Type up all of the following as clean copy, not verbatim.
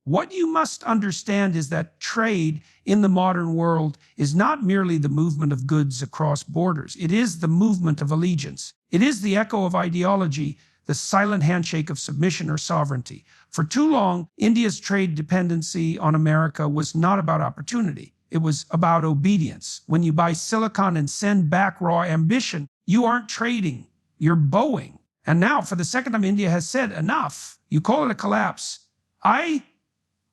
What you must understand is that trade in the modern world is not merely the movement of goods across borders. It is the movement of allegiance. It is the echo of ideology, the silent handshake of submission or sovereignty. For too long, India's trade dependency on America was not about opportunity. It was about obedience. When you buy silicon and send back raw ambition, you aren't trading, you're bowing. And now, for the second time, India has said enough. You call it a collapse. I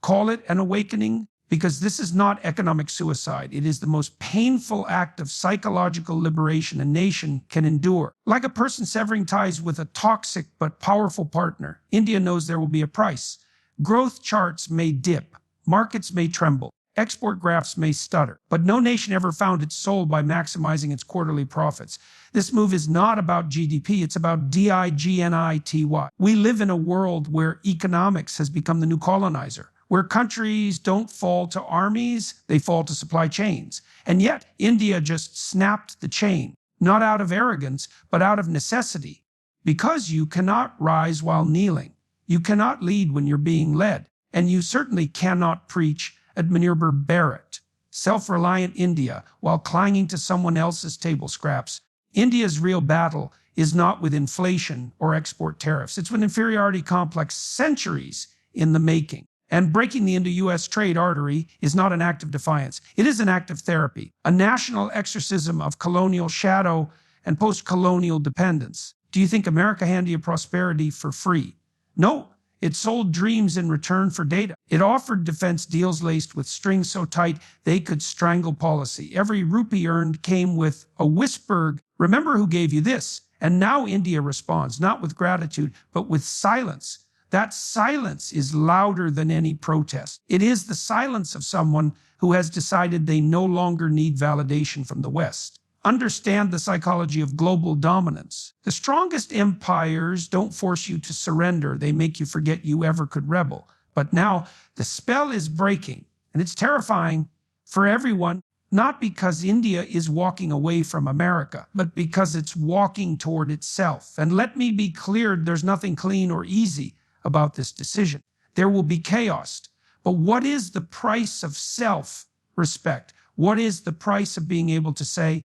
call it an awakening, because this is not economic suicide. It is the most painful act of psychological liberation a nation can endure. Like a person severing ties with a toxic but powerful partner, India knows there will be a price. Growth charts may dip, markets may tremble, export graphs may stutter, but no nation ever found its soul by maximizing its quarterly profits. This move is not about GDP, it's about dignity. We live in a world where economics has become the new colonizer, where countries don't fall to armies, they fall to supply chains. And yet, India just snapped the chain, not out of arrogance, but out of necessity. Because you cannot rise while kneeling. You cannot lead when you're being led. And you certainly cannot preach at maneuver Barrett, self-reliant India, while clanging to someone else's table scraps. India's real battle is not with inflation or export tariffs. It's with inferiority complex centuries in the making. And breaking the Indo-US trade artery is not an act of defiance. It is an act of therapy, a national exorcism of colonial shadow and post-colonial dependence. Do you think America handed you prosperity for free? No, it sold dreams in return for data. It offered defense deals laced with strings so tight they could strangle policy. Every rupee earned came with a whisper, remember who gave you this? And now India responds, not with gratitude, but with silence. That silence is louder than any protest. It is the silence of someone who has decided they no longer need validation from the West. Understand the psychology of global dominance. The strongest empires don't force you to surrender. They make you forget you ever could rebel. But now the spell is breaking, and it's terrifying for everyone, not because India is walking away from America, but because it's walking toward itself. And let me be clear, there's nothing clean or easy about this decision. There will be chaos. But what is the price of self-respect? What is the price of being able to say,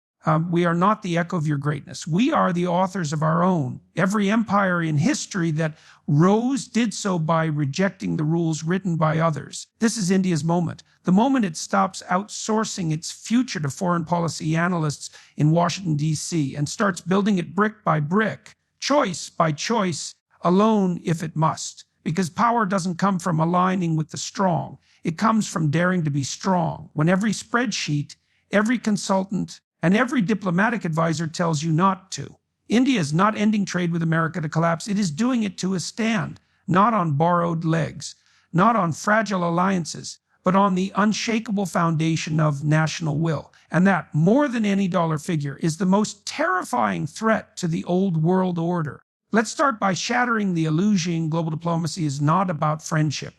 we are not the echo of your greatness. We are the authors of our own. Every empire in history that rose did so by rejecting the rules written by others. This is India's moment. The moment it stops outsourcing its future to foreign policy analysts in Washington, D.C., and starts building it brick by brick, choice by choice, alone if it must. Because power doesn't come from aligning with the strong. It comes from daring to be strong. When every spreadsheet, every consultant, and every diplomatic advisor tells you not to. India is not ending trade with America to collapse. It is doing it to a stand, not on borrowed legs, not on fragile alliances, but on the unshakable foundation of national will. And that, more than any dollar figure, is the most terrifying threat to the old world order. Let's start by shattering the illusion global diplomacy is not about friendship.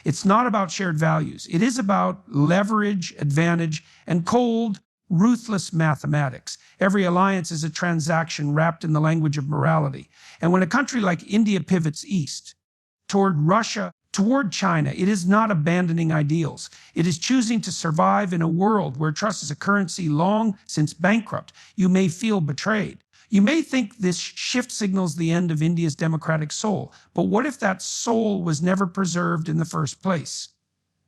It's not about shared values. It is about leverage, advantage, and cold, ruthless mathematics. Every alliance is a transaction wrapped in the language of morality. And when a country like India pivots east, toward Russia, toward China, it is not abandoning ideals. It is choosing to survive in a world where trust is a currency long since bankrupt. You may feel betrayed. You may think this shift signals the end of India's democratic soul. But what if that soul was never preserved in the first place?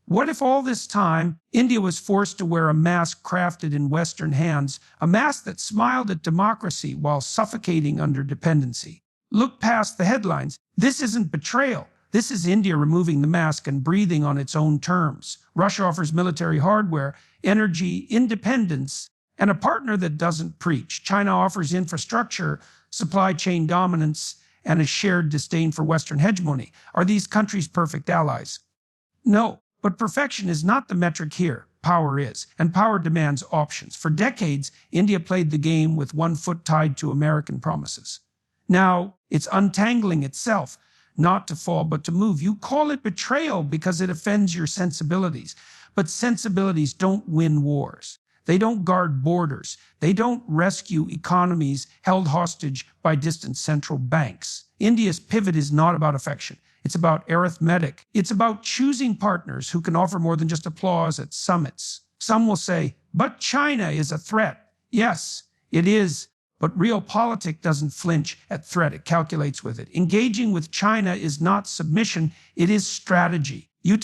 What if all this time, India was forced to wear a mask crafted in Western hands, a mask that smiled at democracy while suffocating under dependency? Look past the headlines. This isn't betrayal. This is India removing the mask and breathing on its own terms. Russia offers military hardware, energy, independence, and a partner that doesn't preach. China offers infrastructure, supply chain dominance, and a shared disdain for Western hegemony. Are these countries perfect allies? No. But perfection is not the metric here. Power is. And power demands options. For decades, India played the game with one foot tied to American promises. Now, it's untangling itself, not to fall, but to move. You call it betrayal because it offends your sensibilities. But sensibilities don't win wars. They don't guard borders. They don't rescue economies held hostage by distant central banks. India's pivot is not about affection. It's about arithmetic. It's about choosing partners who can offer more than just applause at summits. Some will say, but China is a threat. Yes, it is. But realpolitik doesn't flinch at threat, it calculates with it. Engaging with China is not submission, it is strategy. You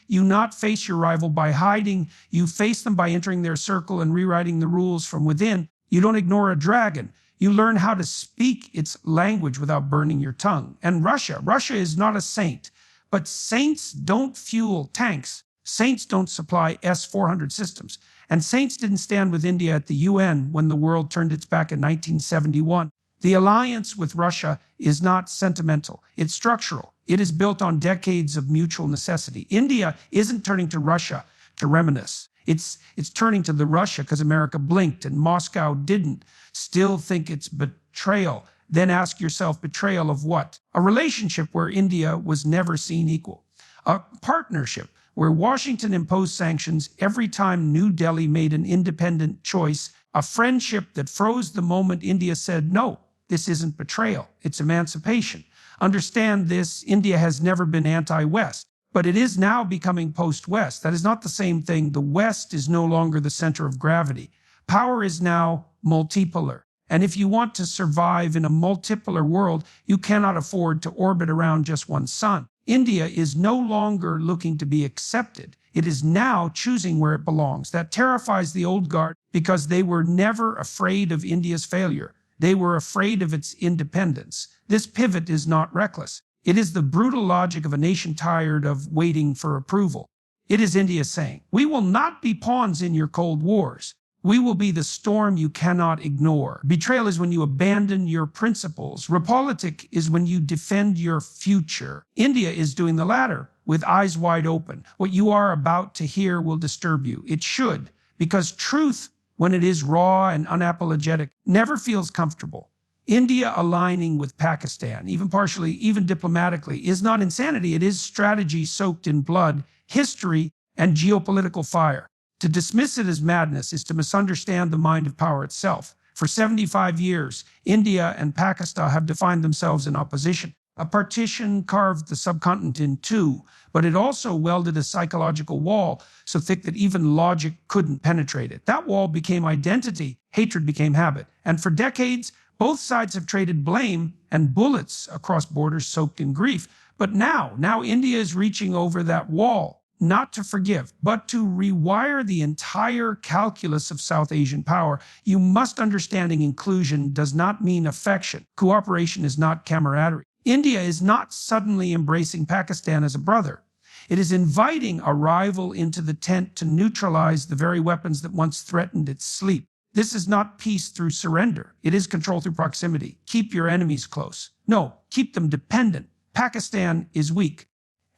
not face your rival by hiding, you face them by entering their circle and rewriting the rules from within. You don't ignore a dragon. You learn how to speak its language without burning your tongue. And Russia is not a saint, but saints don't fuel tanks. Saints don't supply S-400 systems. And saints didn't stand with India at the UN when the world turned its back in 1971. The alliance with Russia is not sentimental. It's structural. It is built on decades of mutual necessity. India isn't turning to Russia to reminisce. It's turning to the Russia because America blinked and Moscow didn't. Still think it's betrayal. Then ask yourself, betrayal of what? A relationship where India was never seen equal. A partnership where Washington imposed sanctions every time New Delhi made an independent choice. A friendship that froze the moment India said, no, this isn't betrayal, it's emancipation. Understand this, India has never been anti-West, but it is now becoming post-West. That is not the same thing. The West is no longer the center of gravity. Power is now multipolar. And if you want to survive in a multipolar world, you cannot afford to orbit around just one sun. India is no longer looking to be accepted. It is now choosing where it belongs. That terrifies the old guard because they were never afraid of India's failure. They were afraid of its independence. This pivot is not reckless. It is the brutal logic of a nation tired of waiting for approval. It is India saying, we will not be pawns in your cold wars. We will be the storm you cannot ignore. Betrayal is when you abandon your principles. Realpolitik is when you defend your future. India is doing the latter with eyes wide open. What you are about to hear will disturb you. It should, because truth, when it is raw and unapologetic, never feels comfortable. India aligning with Pakistan, even partially, even diplomatically, is not insanity. It is strategy soaked in blood, history, and geopolitical fire. To dismiss it as madness is to misunderstand the mind of power itself. For 75 years, India and Pakistan have defined themselves in opposition. A partition carved the subcontinent in two, but it also welded a psychological wall so thick that even logic couldn't penetrate it. That wall became identity, hatred became habit. And for decades, both sides have traded blame and bullets across borders soaked in grief. But now India is reaching over that wall. Not to forgive, but to rewire the entire calculus of South Asian power. You must understanding inclusion does not mean affection. Cooperation is not camaraderie. India is not suddenly embracing Pakistan as a brother. It is inviting a rival into the tent to neutralize the very weapons that once threatened its sleep. This is not peace through surrender. It is control through proximity. Keep your enemies close. No, keep them dependent. Pakistan is weak.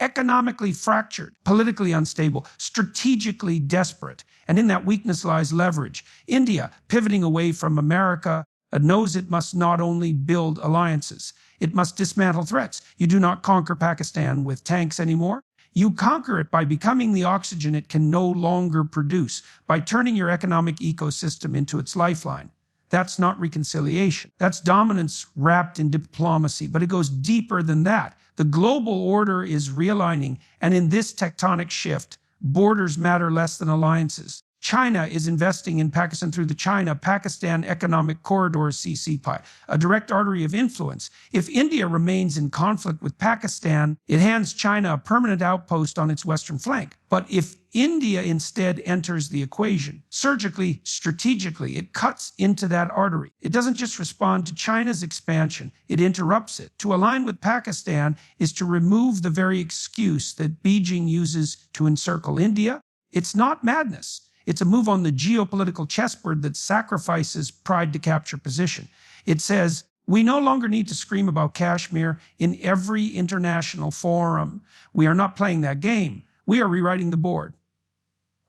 Economically fractured, politically unstable, strategically desperate. And in that weakness lies leverage. India, pivoting away from America, knows it must not only build alliances, it must dismantle threats. You do not conquer Pakistan with tanks anymore. You conquer it by becoming the oxygen it can no longer produce, by turning your economic ecosystem into its lifeline. That's not reconciliation. That's dominance wrapped in diplomacy, but it goes deeper than that. The global order is realigning, and in this tectonic shift, borders matter less than alliances. China is investing in Pakistan through the China-Pakistan Economic Corridor, CCPI, a direct artery of influence. If India remains in conflict with Pakistan, it hands China a permanent outpost on its western flank. But if India instead enters the equation, surgically, strategically, it cuts into that artery. It doesn't just respond to China's expansion, it interrupts it. To align with Pakistan is to remove the very excuse that Beijing uses to encircle India. It's not madness. It's a move on the geopolitical chessboard that sacrifices pride to capture position. It says, we no longer need to scream about Kashmir in every international forum. We are not playing that game. We are rewriting the board.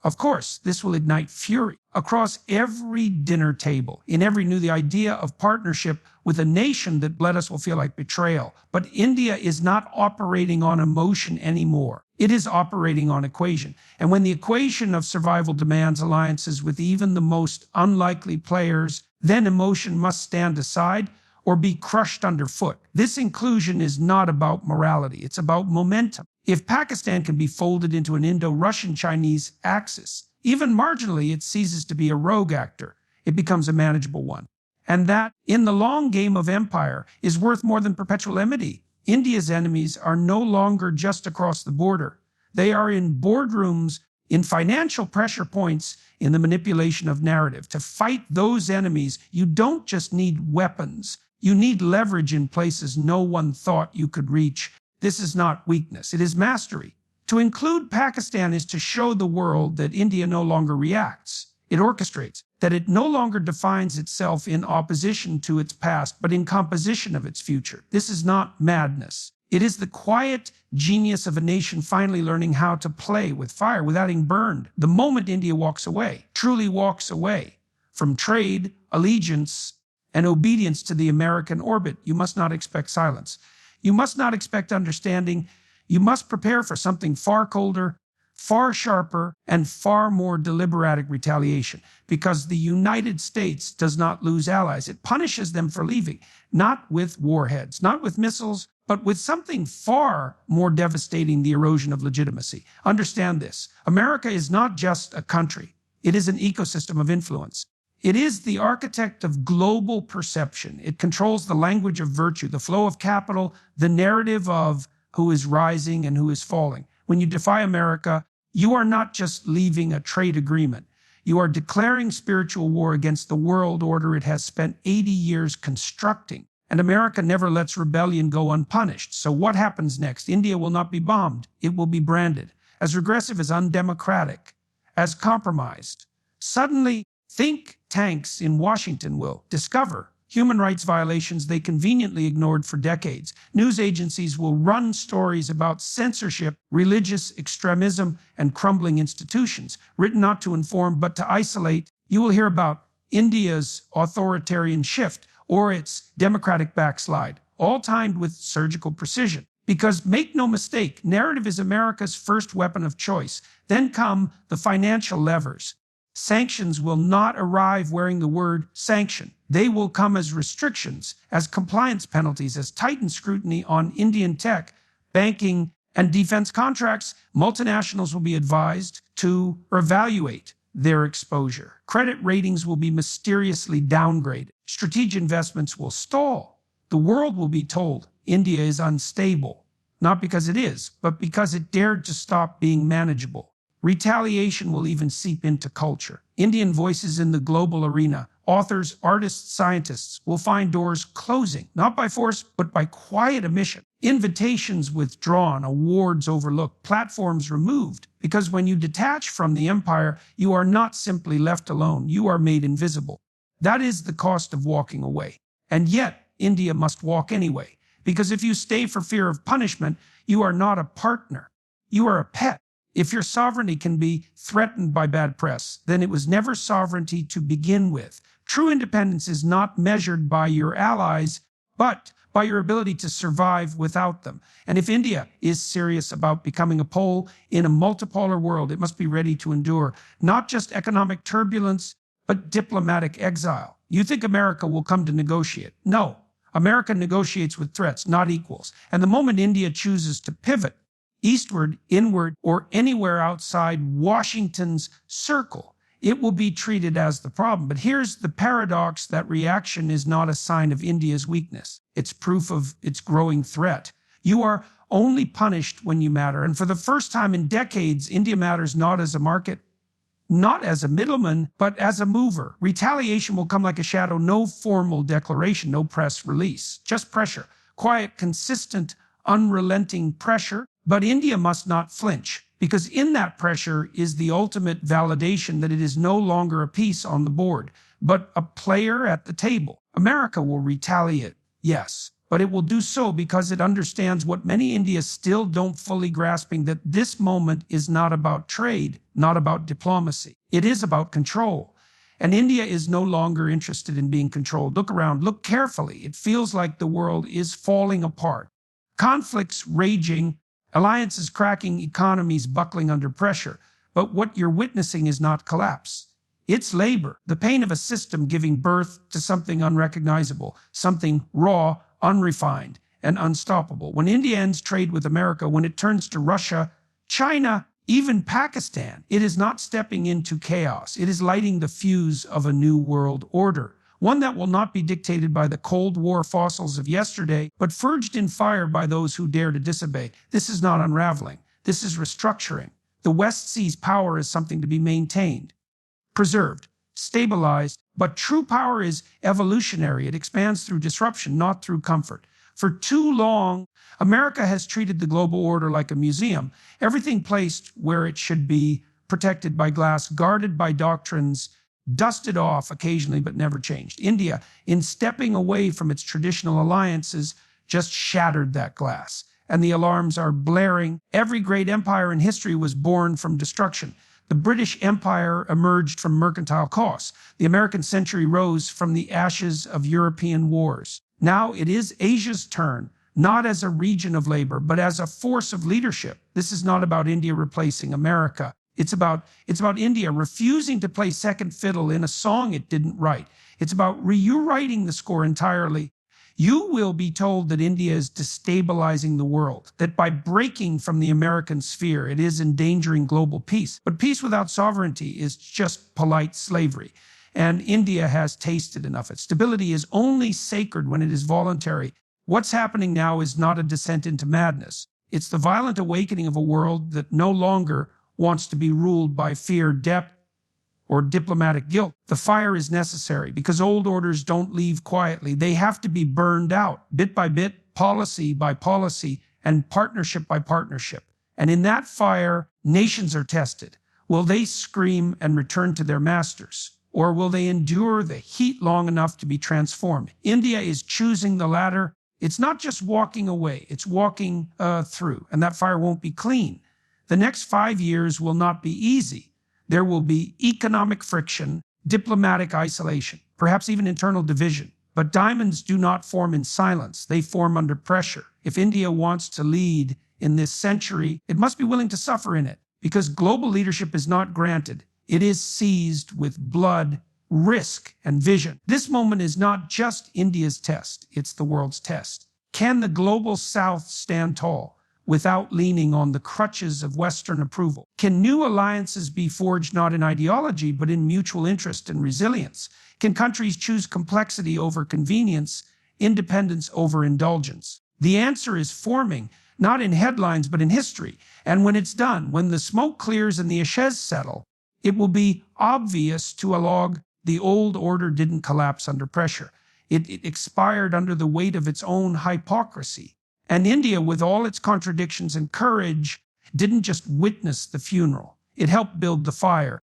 Of course, this will ignite fury across every dinner table. In every the idea of partnership with a nation that bled us will feel like betrayal. But India is not operating on emotion anymore. It is operating on equation. And when the equation of survival demands alliances with even the most unlikely players, then emotion must stand aside, or be crushed underfoot. This inclusion is not about morality, it's about momentum. If Pakistan can be folded into an Indo-Russian-Chinese axis, even marginally it ceases to be a rogue actor. It becomes a manageable one. And that, in the long game of empire, is worth more than perpetual enmity. India's enemies are no longer just across the border. They are in boardrooms, in financial pressure points, in the manipulation of narrative. To fight those enemies, you don't just need weapons. You need leverage in places no one thought you could reach. This is not weakness, it is mastery. To include Pakistan is to show the world that India no longer reacts. It orchestrates, that it no longer defines itself in opposition to its past, but in composition of its future. This is not madness. It is the quiet genius of a nation finally learning how to play with fire without being burned. The moment India walks away, truly walks away from trade, allegiance, and obedience to the American orbit, you must not expect silence. You must not expect understanding. You must prepare for something far colder, far sharper, and far more deliberate retaliation, because the United States does not lose allies. It punishes them for leaving, not with warheads, not with missiles, but with something far more devastating, the erosion of legitimacy. Understand this. America is not just a country. It is an ecosystem of influence. It is the architect of global perception. It controls the language of virtue, the flow of capital, the narrative of who is rising and who is falling. When you defy America, you are not just leaving a trade agreement. You are declaring spiritual war against the world order it has spent 80 years constructing. And America never lets rebellion go unpunished. So what happens next? India will not be bombed. It will be branded as regressive, as undemocratic, as compromised. Suddenly, think tanks in Washington will discover human rights violations they conveniently ignored for decades. News agencies will run stories about censorship, religious extremism, and crumbling institutions, written not to inform but to isolate. You will hear about India's authoritarian shift or its democratic backslide, all timed with surgical precision. Because make no mistake, narrative is America's first weapon of choice. Then come the financial levers. Sanctions will not arrive wearing the word sanction. They will come as restrictions, as compliance penalties, as tightened scrutiny on Indian tech, banking, and defense contracts. Multinationals will be advised to evaluate their exposure. Credit ratings will be mysteriously downgraded. Strategic investments will stall. The world will be told India is unstable, not because it is, but because it dared to stop being manageable. Retaliation will even seep into culture. Indian voices in the global arena, authors, artists, scientists, will find doors closing, not by force, but by quiet omission. Invitations withdrawn, awards overlooked, platforms removed. Because when you detach from the empire, you are not simply left alone, you are made invisible. That is the cost of walking away. And yet, India must walk anyway. Because if you stay for fear of punishment, you are not a partner. You are a pet. If your sovereignty can be threatened by bad press, then it was never sovereignty to begin with. True independence is not measured by your allies, but by your ability to survive without them. And if India is serious about becoming a pole in a multipolar world, it must be ready to endure not just economic turbulence, but diplomatic exile. You think America will come to negotiate? No. America negotiates with threats, not equals. And the moment India chooses to pivot, eastward, inward, or anywhere outside Washington's circle, it will be treated as the problem. But here's the paradox: that reaction is not a sign of India's weakness. It's proof of its growing threat. You are only punished when you matter. And for the first time in decades, India matters not as a market, not as a middleman, but as a mover. Retaliation will come like a shadow, no formal declaration, no press release, just pressure. Quiet, consistent, unrelenting pressure. But India must not flinch, because in that pressure is the ultimate validation that it is no longer a piece on the board, but a player at the table. America will retaliate, yes, but it will do so because it understands what many Indians still don't fully grasping, that this moment is not about trade, not about diplomacy. It is about control. And India is no longer interested in being controlled. Look around, look carefully. It feels like the world is falling apart. Conflicts raging, alliances cracking, economies buckling under pressure. But what you're witnessing is not collapse. It's labor, the pain of a system giving birth to something unrecognizable, something raw, unrefined, and unstoppable. When India ends trade with America, when it turns to Russia, China, even Pakistan, it is not stepping into chaos. It is lighting the fuse of a new world order, one that will not be dictated by the Cold War fossils of yesterday, but forged in fire by those who dare to disobey. This is not unraveling. This is restructuring. The West sees power as something to be maintained, preserved, stabilized, but true power is evolutionary. It expands through disruption, not through comfort. For too long, America has treated the global order like a museum, everything placed where it should be, protected by glass, guarded by doctrines, dusted off occasionally but never changed. India, in stepping away from its traditional alliances, just shattered that glass. And the alarms are blaring. Every great empire in history was born from destruction. The British Empire emerged from mercantile costs. The American century rose from the ashes of European wars. Now it is Asia's turn, not as a region of labor, but as a force of leadership. This is not about India replacing America. It's about India refusing to play second fiddle in a song it didn't write. It's about rewriting the score entirely. You will be told that India is destabilizing the world, that by breaking from the American sphere, it is endangering global peace. But peace without sovereignty is just polite slavery. And India has tasted enough. Its stability is only sacred when it is voluntary. What's happening now is not a descent into madness. It's the violent awakening of a world that no longer wants to be ruled by fear, debt, or diplomatic guilt. The fire is necessary because old orders don't leave quietly. They have to be burned out, bit by bit, policy by policy, and partnership by partnership. And in that fire, nations are tested. Will they scream and return to their masters? Or will they endure the heat long enough to be transformed? India is choosing the latter. It's not just walking away, it's walking through. And that fire won't be clean. The next 5 years will not be easy. There will be economic friction, diplomatic isolation, perhaps even internal division. But diamonds do not form in silence. They form under pressure. If India wants to lead in this century, it must be willing to suffer in it, because global leadership is not granted. It is seized with blood, risk, and vision. This moment is not just India's test, it's the world's test. Can the global South stand tall without leaning on the crutches of Western approval? Can new alliances be forged not in ideology, but in mutual interest and resilience? Can countries choose complexity over convenience, independence over indulgence? The answer is forming, not in headlines, but in history. And when it's done, when the smoke clears and the ashes settle, it will be obvious to a log the old order didn't collapse under pressure. It expired under the weight of its own hypocrisy. And India, with all its contradictions and courage, didn't just witness the funeral. It helped build the fire.